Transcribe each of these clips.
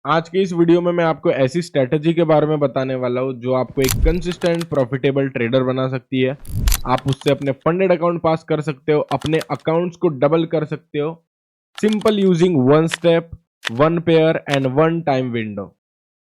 आज के इस वीडियो में मैं आपको ऐसी स्ट्रेटजी के बारे में बताने वाला हूँ जो आपको एक कंसिस्टेंट प्रॉफिटेबल ट्रेडर बना सकती है। आप उससे अपने फंडेड अकाउंट पास कर सकते हो, अपने अकाउंट्स को डबल कर सकते हो, simple using one step, one pair and one time window.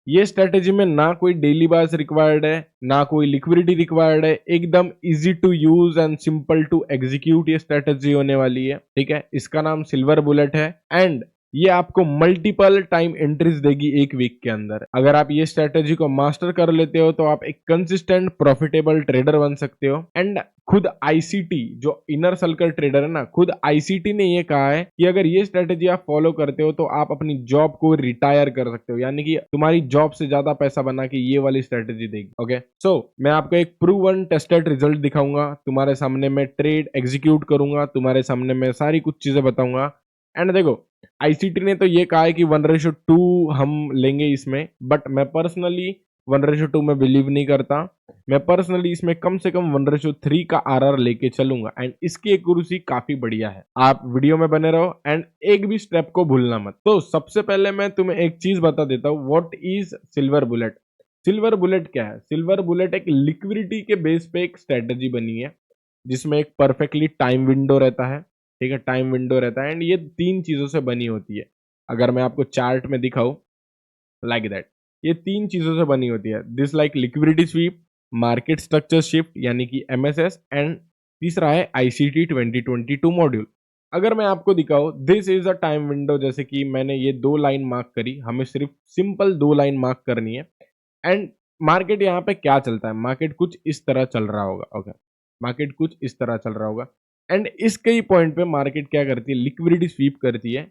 ये स्ट्रेटेजी में ना कोई डेली बायस रिक्वायर्ड है, ना कोई लिक्विडिटी रिक्वायर्ड है। एकदम easy to use and simple to execute ये स्ट्रेटेजी होने वाली है। ठीक है, इसका नाम सिल्वर बुलेट है एंड ये आपको मल्टीपल टाइम एंट्रीज देगी एक वीक के अंदर। अगर आप ये स्ट्रेटेजी को मास्टर कर लेते हो तो आप एक कंसिस्टेंट प्रॉफिटेबल ट्रेडर बन सकते हो। एंड खुद आईसीटी जो इनर सर्कल ट्रेडर है ना, खुद आईसीटी ने ये कहा है कि अगर ये स्ट्रेटेजी आप फॉलो करते हो तो आप अपनी जॉब को रिटायर कर सकते हो, यानी कि तुम्हारी जॉब से ज्यादा पैसा बना के ये वाली स्ट्रेटेजी देगी। ओके, सो मैं आपको एक प्रूवन टेस्टेड रिजल्ट दिखाऊंगा, तुम्हारे सामने मैं ट्रेड एग्जीक्यूट करूंगा, तुम्हारे सामने मैं सारी कुछ चीजें बताऊंगा। एंड देखो, आईसीटी ने तो ये कहा है कि 1:2 हम लेंगे इसमें, बट मैं पर्सनली 1:2 में बिलीव नहीं करता। मैं पर्सनली इसमें कम से कम 1:3 का आरआर लेके चलूंगा एंड इसकी एक्यूरेसी काफी बढ़िया है। आप वीडियो में बने रहो एंड एक भी स्टेप को भूलना मत। तो सबसे पहले मैं तुम्हें एक चीज बता देता हूँ, what is silver bullet. Silver bullet क्या है? सिल्वर बुलेट एक लिक्विडिटी के बेस पे एक स्ट्रेटेजी बनी है जिसमें एक परफेक्टली टाइम विंडो रहता है। ठीक है, टाइम विंडो रहता है एंड ये 3 चीजों से बनी होती है। अगर मैं आपको चार्ट में दिखाऊं लाइक दैट, ये 3 चीजों से बनी होती है। This like liquidity SVEEP, market structure shift यानी कि एमएसएस एंड तीसरा है आईसीटी 2022 मॉड्यूल। अगर मैं आपको दिखाऊं, this is a time window, जैसे कि मैंने ये 2 लाइन मार्क करी, हमें सिर्फ सिंपल 2 लाइन मार्क करनी है। एंड मार्केट यहाँ पे क्या चलता है, मार्केट कुछ इस तरह चल रहा होगा। ओके, मार्केट कुछ इस तरह चल रहा होगा एंड इसके ही पॉइंट पे मार्केट क्या करती है, लिक्विडिटी स्वीप करती है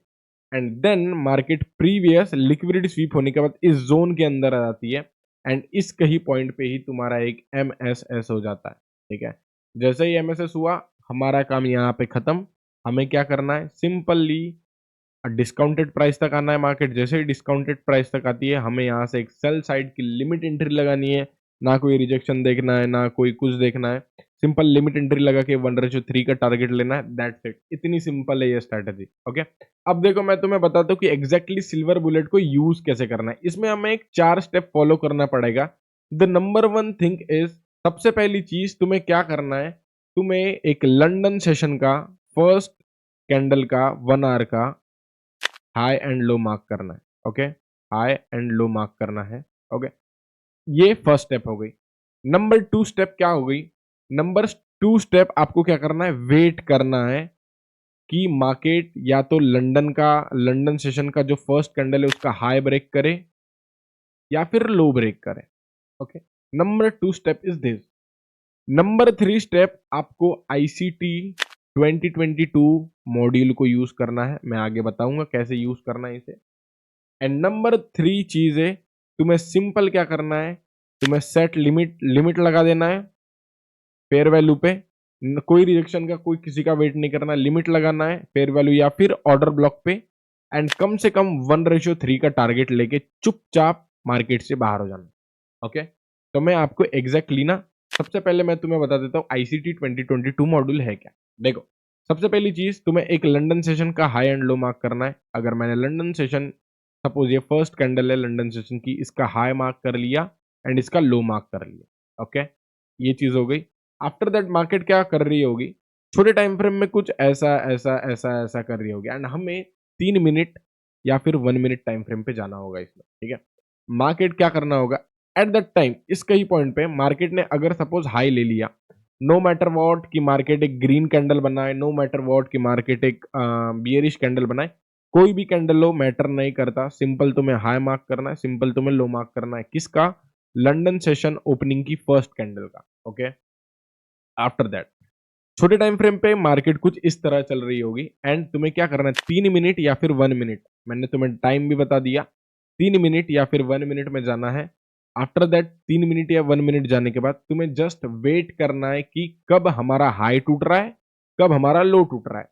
and then market previous liquidity sweep होने के बाद इस जोन के अंदर आ जाती है एंड इस कहीं पॉइंट पे ही तुम्हारा एक एमएसएस हो जाता है। ठीक है, जैसे ही एमएसएस हुआ, हमारा काम यहाँ पे खत्म। हमें क्या करना है, सिंपली डिस्काउंटेड प्राइस तक आना है। मार्केट जैसे ही डिस्काउंटेड प्राइस तक आती है, हमें यहाँ से एक सेल साइड की लिमिट एंट्री लगानी है। ना कोई रिजेक्शन देखना है, ना कोई कुछ देखना है, सिंपल लिमिट एंट्री लगा के 1:3 का टारगेट लेना है। दैट्स इट, इतनी सिंपल है ये स्ट्रेटेजी। ओके, अब देखो मैं तुम्हें बताता हूँ कि एग्जैक्टली सिल्वर बुलेट को यूज कैसे करना है। इसमें हमें एक 4 स्टेप फॉलो करना पड़ेगा। द नंबर 1 थिंग इज, सबसे पहली चीज तुम्हें क्या करना है, तुम्हें एक लंदन सेशन का फर्स्ट कैंडल का 1 आवर का हाई एंड लो मार्क करना है। Okay, high and low mark करना है। ओके, ये फर्स्ट स्टेप हो गई। नंबर 2 स्टेप क्या हो गई, नंबर 2 स्टेप आपको क्या करना है, वेट करना है कि मार्केट या तो लंदन सेशन का जो फर्स्ट कैंडल है उसका हाई ब्रेक करे या फिर लो ब्रेक करे। Okay, number 2 step is this. Number 3 step आपको आईसीटी 2022 मॉड्यूल को यूज करना है। मैं आगे बताऊंगा कैसे यूज करना है इसे। एंड नंबर 3 चीज है, तुम्हें सिंपल क्या करना है, तुम्हें सेट लिमिट लगा देना है फेयर वैल्यू पे। कोई रिजेक्शन का, कोई किसी का वेट नहीं करना, लिमिट लगाना है फेयर वैल्यू या फिर ऑर्डर ब्लॉक पे एंड कम से कम 1:3 का टारगेट लेके चुपचाप मार्केट से बाहर हो जाना। ओके, तो मैं आपको एग्जैक्टली ना, सबसे पहले मैं तुम्हें बता देता हूँ आईसीटी 2022 मॉड्यूल है क्या। देखो, सबसे पहली चीज, तुम्हें एक लंदन सेशन का हाई एंड लो मार्क करना है। अगर मैंने लंदन सेशन, सपोज ये फर्स्ट कैंडल है लंदन सेशन की, इसका हाई मार्क कर लिया एंड इसका लो मार्क कर लिया। ओके, ये चीज हो गई। आफ्टर दैट मार्केट क्या कर रही होगी, छोटे टाइम फ्रेम में कुछ ऐसा ऐसा ऐसा ऐसा कर रही होगी एंड हमें 3 मिनट या फिर 1 मिनट टाइम फ्रेम पे जाना होगा इसमें। ठीक है, मार्केट क्या करना होगा एट दैट टाइम, इसका ही पॉइंट पे मार्केट ने अगर सपोज हाई ले लिया, नो मैटर वॉट की मार्केट एक ग्रीन कैंडल बनाए, नो मैटर वॉट की मार्केट एक बियरिश कैंडल बनाए, कोई भी कैंडल लो मैटर नहीं करता, सिंपल तुम्हें हाई मार्क करना है, सिंपल तुम्हें लो मार्क करना है। किसका? लंदन सेशन ओपनिंग की फर्स्ट कैंडल का। ओके, आफ्टर दैट छोटे टाइम फ्रेम पे मार्केट कुछ इस तरह चल रही होगी एंड तुम्हें क्या करना है, 3 मिनट या फिर 1 मिनट, मैंने तुम्हें टाइम भी बता दिया, 3 मिनट या फिर 1 मिनट में जाना है। आफ्टर दैट 3 मिनट या 1 मिनट जाने के बाद तुम्हें जस्ट वेट करना है कि कब हमारा हाई टूट रहा है, कब हमारा लो टूट रहा है।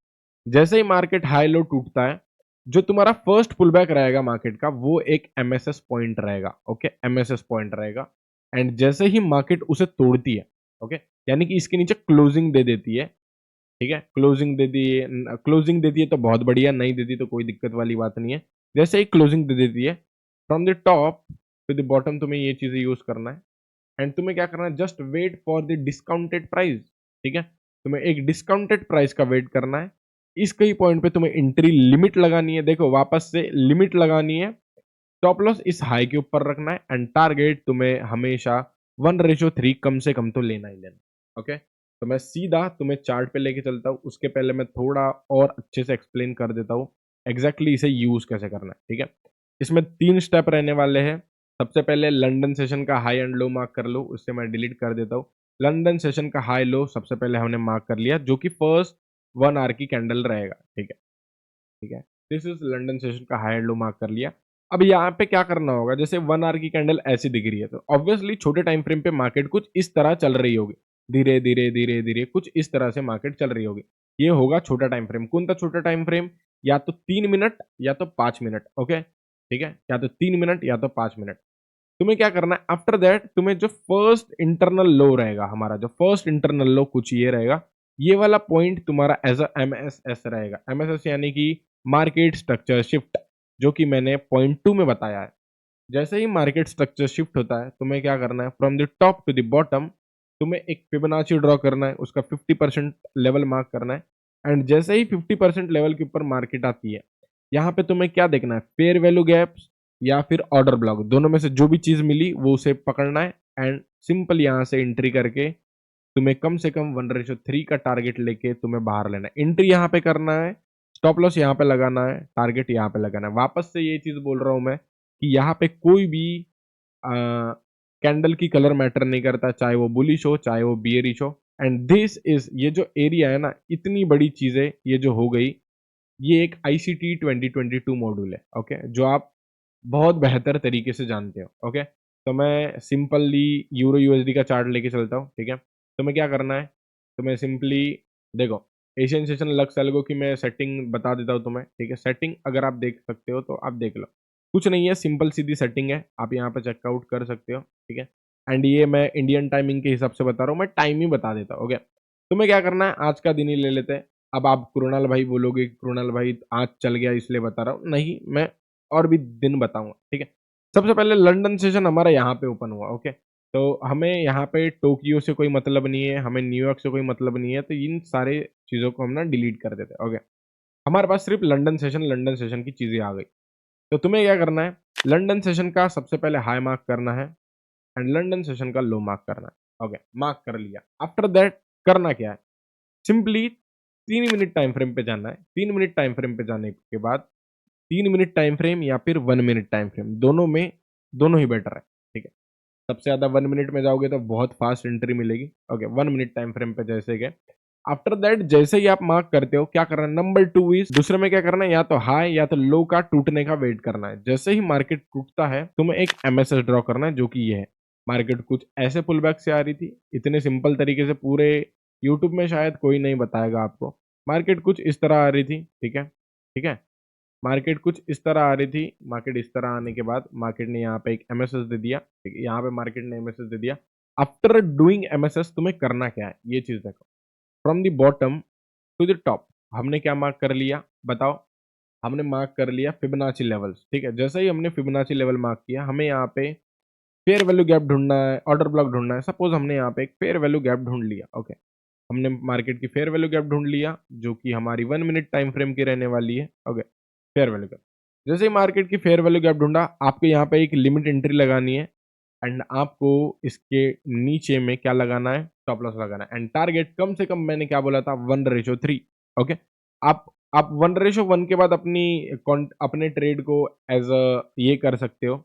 जैसे ही मार्केट हाई लो टूटता है, जो तुम्हारा फर्स्ट पुल बैक रहेगा मार्केट का, वो एक एमएसएस पॉइंट रहेगा। ओके, एमएसएस पॉइंट रहेगा एंड जैसे ही मार्केट उसे तोड़ती है, ओके, यानी कि इसके नीचे क्लोजिंग दे देती है। ठीक है, क्लोजिंग दे दी, क्लोजिंग दे दी है तो बहुत बढ़िया, नहीं देती तो कोई दिक्कत वाली बात नहीं है। जैसे ही क्लोजिंग दे देती है, from the top to the bottom तुम्हें ये चीजें यूज करना है। एंड तुम्हें क्या करना है, just wait for the discounted price. ठीक है, तुम्हें एक डिस्काउंटेड प्राइस का वेट करना है। इस कई पॉइंट पे तुम्हें एंट्री लिमिट लगानी है, देखो वापस से लिमिट लगानी है। स्टॉप लॉस इस हाई के ऊपर रखना है एंड टारगेट तुम्हें हमेशा 1:3 कम से कम तो लेना ही लेना। ओके, तो मैं सीधा तुम्हें चार्ट पे लेके चलता हूँ, उसके पहले मैं थोड़ा और अच्छे से एक्सप्लेन कर देता हूँ एग्जैक्टली इसे यूज कैसे करना है। ठीक है, इसमें 3 स्टेप रहने वाले हैं। सबसे पहले लंदन सेशन का हाई एंड लो मार्क कर लो, उससे मैं डिलीट कर देता हूँ। लंदन सेशन का हाई लो सबसे पहले हमने मार्क कर लिया, जो कि फर्स्ट 1 आवर की कैंडल रहेगा। ठीक है, ठीक है, दिस इज लंदन सेशन का हाई एंड लो मार्क कर लिया। अब यहाँ पे क्या करना होगा, जैसे 1 आवर की कैंडल ऐसी दिख रही है तो ऑब्वियसली छोटे टाइम फ्रेम पे मार्केट कुछ इस तरह चल रही होगी, धीरे धीरे धीरे धीरे कुछ इस तरह से मार्केट चल रही होगी। ये होगा छोटा टाइम फ्रेम। कौन सा छोटा टाइम फ्रेम? या तो 3 मिनट या तो 5 मिनट। ओके, ठीक है, या तो 3 मिनट या तो 5 मिनट। तुम्हें क्या करना है, आफ्टर दैट तुम्हें जो फर्स्ट इंटरनल लो रहेगा, हमारा जो फर्स्ट इंटरनल लो कुछ ये रहेगा, ये वाला पॉइंट तुम्हारा एज अ MSS रहेगा। MSS यानी कि मार्केट स्ट्रक्चर शिफ्ट, जो कि मैंने पॉइंट 2 में बताया है। जैसे ही मार्केट स्ट्रक्चर शिफ्ट होता है, तुम्हें क्या करना है, from the top to the bottom तुम्हें एक फिबोनाची ड्रॉ करना है, उसका 50% लेवल मार्क करना है। एंड जैसे ही 50% लेवल के ऊपर मार्केट आती है, यहाँ पे तुम्हें क्या देखना है, फेयर वैल्यू गैप्स या फिर ऑर्डर ब्लॉक, दोनों में से जो भी चीज मिली वो उसे पकड़ना है। एंड सिंपल यहाँ से एंट्री करके तुम्हें कम से कम 1:3 का टारगेट लेके तुम्हें बाहर लेना है। एंट्री यहाँ पे करना है, स्टॉप लॉस यहाँ पे लगाना है, टारगेट यहाँ पे लगाना है। वापस से ये चीज बोल रहा हूं मैं कि यहाँ पे कोई भी कैंडल की कलर मैटर नहीं करता, चाहे वो बुलिश हो चाहे वो बियरिश हो। एंड दिस इज, ये जो एरिया है ना, इतनी बड़ी चीजें ये जो हो गई, ये एक ICT 2022 मॉड्यूल है। ओके, जो आप बहुत बेहतर तरीके से जानते हो। ओके, तो मैं सिंपली यूरो USD का चार्ट लेके चलता हूँ। ठीक है, तो मैं क्या करना है, तो मैं सिंपली देखो एशियन सेशन लक्स एल्गो की मैं सेटिंग बता देता हूँ तुम्हें। ठीक है, सेटिंग अगर आप देख सकते हो तो आप देख लो, कुछ नहीं है, सिंपल सीधी सेटिंग है, आप यहाँ पे चेकआउट कर सकते हो। ठीक है, एंड ये मैं इंडियन टाइमिंग के हिसाब से बता रहा हूँ, मैं टाइम ही बता देता हूँ। ओके, तुम्हें क्या करना है, आज का दिन ही ले लेते हैं। अब आप कृणाल भाई बोलोगे कि कृणाल भाई आज चल गया इसलिए बता रहा हूँ, नहीं, मैं और भी दिन बताऊंगा। ठीक है, सबसे पहले लंदन सेशन हमारा यहाँ पे ओपन हुआ। ओके, तो हमें यहाँ पे टोक्यो से कोई मतलब नहीं है, हमें न्यूयॉर्क से कोई मतलब नहीं है, तो इन सारे चीज़ों को हम ना डिलीट कर देते हैं। ओके, हमारे पास सिर्फ लंदन सेशन की चीज़ें आ गई। तो तुम्हें क्या करना है, लंदन सेशन का सबसे पहले हाई मार्क करना है एंड लंदन सेशन का लो मार्क करना है। ओके, मार्क कर लिया। आफ्टर दैट करना क्या है, सिंपली 3 मिनट टाइम फ्रेम पे जाना है। 3 मिनट टाइम फ्रेम पे जाने के बाद 3 मिनट टाइम फ्रेम या फिर 1 मिनट टाइम फ्रेम, दोनों में दोनों ही बेटर है। ठीक है, सबसे ज्यादा 1 मिनट में जाओगे तो बहुत फास्ट एंट्री मिलेगी। ओके, 1 मिनट टाइम फ्रेम पे जैसे गए, आफ्टर दैट जैसे ही आप मार्क करते हो, क्या करना है, नंबर 2 इज, दूसरे में क्या करना है, या तो हाई या तो लो का टूटने का वेट करना है। जैसे ही मार्केट टूटता है, तुम्हें एक MSS ड्रॉ करना है, जो कि ये है। मार्केट कुछ ऐसे पुल बैक से आ रही थी, इतने सिंपल तरीके से पूरे यूट्यूब में शायद कोई नहीं बताएगा आपको। मार्केट कुछ इस तरह आ रही थी। ठीक है, ठीक है, मार्केट कुछ इस तरह आ रही थी। मार्केट इस तरह आने के बाद मार्केट ने यहाँ पे एक MSS दे दिया। ठीक है, यहाँ पे मार्केट ने MSS दे दिया। आफ्टर डूइंग MSS तुम्हें करना क्या है, ये चीज देखो, from the bottom to the top हमने क्या मार्क कर लिया, बताओ? हमने मार्क कर लिया फिबोनाची लेवल्स। ठीक है, जैसे ही हमने फिबोनाची लेवल मार्क किया, हमें यहाँ पे फेयर वैल्यू गैप ढूंढना है, ऑर्डर ब्लॉक ढूंढना है। सपोज हमने यहाँ पे एक फेयर वैल्यू गैप ढूंढ लिया। ओके, हमने मार्केट की फेयर वैल्यू गैप ढूंढ लिया, जो कि हमारी 1 मिनट टाइम फ्रेम की रहने वाली है। ओके, फेयर वैल्यू गैप, जैसे ही मार्केट की फेयर वैल्यू गैप ढूंढा, आपको यहाँ पे एक लिमिट एंट्री लगानी है एंड आपको इसके नीचे में क्या लगाना है, स्टॉप लॉस लगाना है। एंड टारगेट कम से कम मैंने क्या बोला था, 1:3। ओके, आप 1:1 के बाद अपने ट्रेड को एज अ ये कर सकते हो,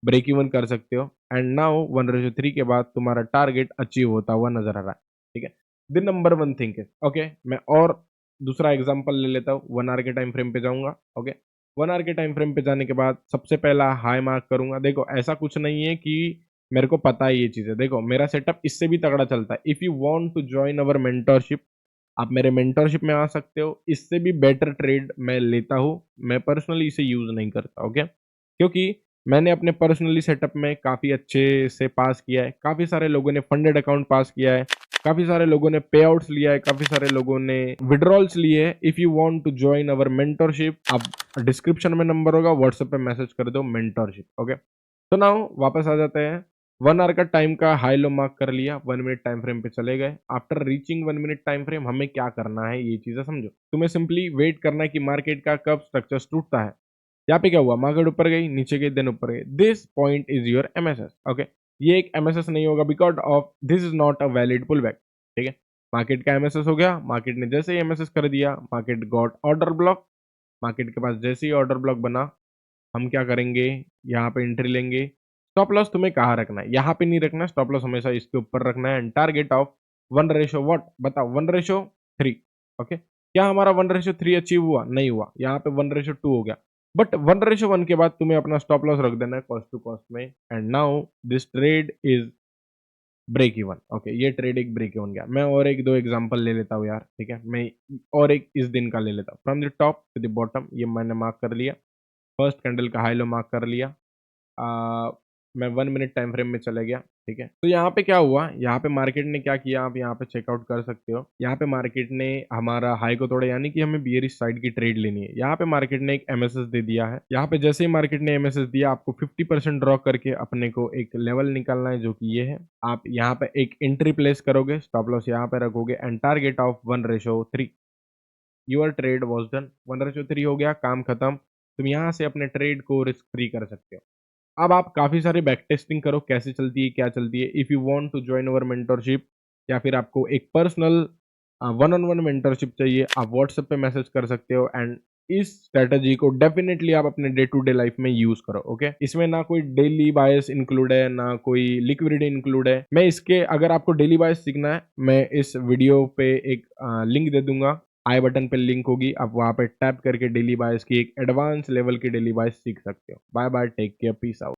ब्रेक इवन कर सकते हो। एंड नाउ 1:3 के बाद तुम्हारा टारगेट अचीव होता हुआ नजर आ रहा है। ठीक है, द नंबर 1 थिंग है। ओके, मैं और दूसरा एग्जांपल ले लेता हूँ, 1 आवर के टाइम फ्रेम पे जाऊंगा। ओके, 1 आवर के टाइम फ्रेम पे जाने के बाद सबसे पहला हाई मार्क करूंगा। देखो ऐसा कुछ नहीं है कि मेरे को पता है ये चीज़ है, देखो मेरा सेटअप इससे भी तगड़ा चलता है। If you want to join our mentorship, आप मेरे मेंटरशिप में आ सकते हो। इससे भी बेटर ट्रेड मैं लेता हूँ, मैं पर्सनली इसे यूज़ नहीं करता। ओके, क्योंकि मैंने अपने पर्सनली सेटअप में काफ़ी अच्छे से पास किया है, काफ़ी सारे लोगों ने फंडेड अकाउंट पास किया है, काफ़ी सारे लोगों ने पे आउट्स लिया है, काफ़ी सारे लोगों ने विड्रॉल्स लिए हैं। If you want to join our mentorship, आप डिस्क्रिप्शन में नंबर होगा, व्हाट्सएप पे मैसेज कर दो मेंटरशिप। ओके, तो नाउ वापस आ जाते हैं। 1 आवर का टाइम का हाई लो मार्क कर लिया, 1 मिनट टाइम फ्रेम पे चले गए। After reaching 1 minute time frame हमें क्या करना है, ये चीज़ें समझो। तुम्हें सिंपली वेट करना है कि मार्केट का कब स्ट्रक्चर टूटता है। यहाँ पे क्या हुआ, मार्केट ऊपर गई, नीचे गई, देन ऊपर गई। This point is your MSS. Okay, ये एक एमएसएस नहीं होगा because of this is not a valid pull back. ठीक है, मार्केट का एमएसएस हो गया, मार्केट ने जैसे ही एमएसएस कर दिया, market got order block. Market के पास जैसे ही ऑर्डर ब्लॉक बना, हम क्या करेंगे, यहाँ पे एंट्री लेंगे। स्टॉप लॉस तुम्हें कहाँ रखना है, यहाँ पे नहीं रखना है, स्टॉप लॉस हमेशा इसके ऊपर रखना है। And target of 1 ratio what, बताओ, 1:3। ओके, क्या हमारा 1:3 अचीव हुआ? नहीं हुआ, यहाँ पे 1:2 हो गया। बट 1:1 के बाद तुम्हें अपना स्टॉप लॉस रख देना है कॉस्ट टू कॉस्ट में। And now this trade is break even. Okay, ये ट्रेड एक ब्रेक इवन गया। मैं और एक दो एग्जांपल ले लेता हूँ यार, ठीक है, मैं और एक इस दिन का ले लेता हूँ। From the top to the bottom, ये मैंने मार्क कर लिया। फर्स्ट कैंडल का हाई लो मार्क कर लिया। आ, मैं 1 मिनट टाइम फ्रेम में चला गया। ठीक है, तो यहाँ पे क्या हुआ, यहाँ पे मार्केट ने क्या किया, आप यहाँ पे चेकआउट कर सकते हो। यहाँ पे मार्केट ने हमारा हाई को तोड़ा, यानी कि हमें बियरिश साइड की ट्रेड लेनी है। यहाँ पे मार्केट ने एक एमएसएस दे दिया है। यहाँ पे जैसे ही मार्केट ने एमएसएस दिया, आपको 50% ड्रॉ करके अपने को एक लेवल निकालना है, जो कि ये है। आप यहाँ पे एक एंट्री प्लेस करोगे, स्टॉप लॉस यहाँ पे रखोगे, and target of 1:3। Your trade was done. 1:3 हो गया, काम खत्म। तुम यहाँ से अपने ट्रेड को रिस्क फ्री कर सकते हो। अब आप काफ़ी सारे बैक टेस्टिंग करो, कैसे चलती है, क्या चलती है। If you want to join our mentorship, या फिर आपको एक personal one on one mentorship चाहिए, आप व्हाट्सएप पे मैसेज कर सकते हो। एंड इस स्ट्रेटजी को डेफिनेटली आप अपने डे टू डे लाइफ में यूज करो। ओके, इसमें ना कोई डेली बायस इंक्लूड है, ना कोई लिक्विडिटी इंक्लूड है। मैं इसके, अगर आपको डेली बायस सीखना है, मैं इस वीडियो पे एक लिंक दे दूंगा, आई बटन पे लिंक होगी, आप वहां पे टैप करके डेली बायस की एक एडवांस लेवल की डेली बायस सीख सकते हो। Bye bye, take care, peace out.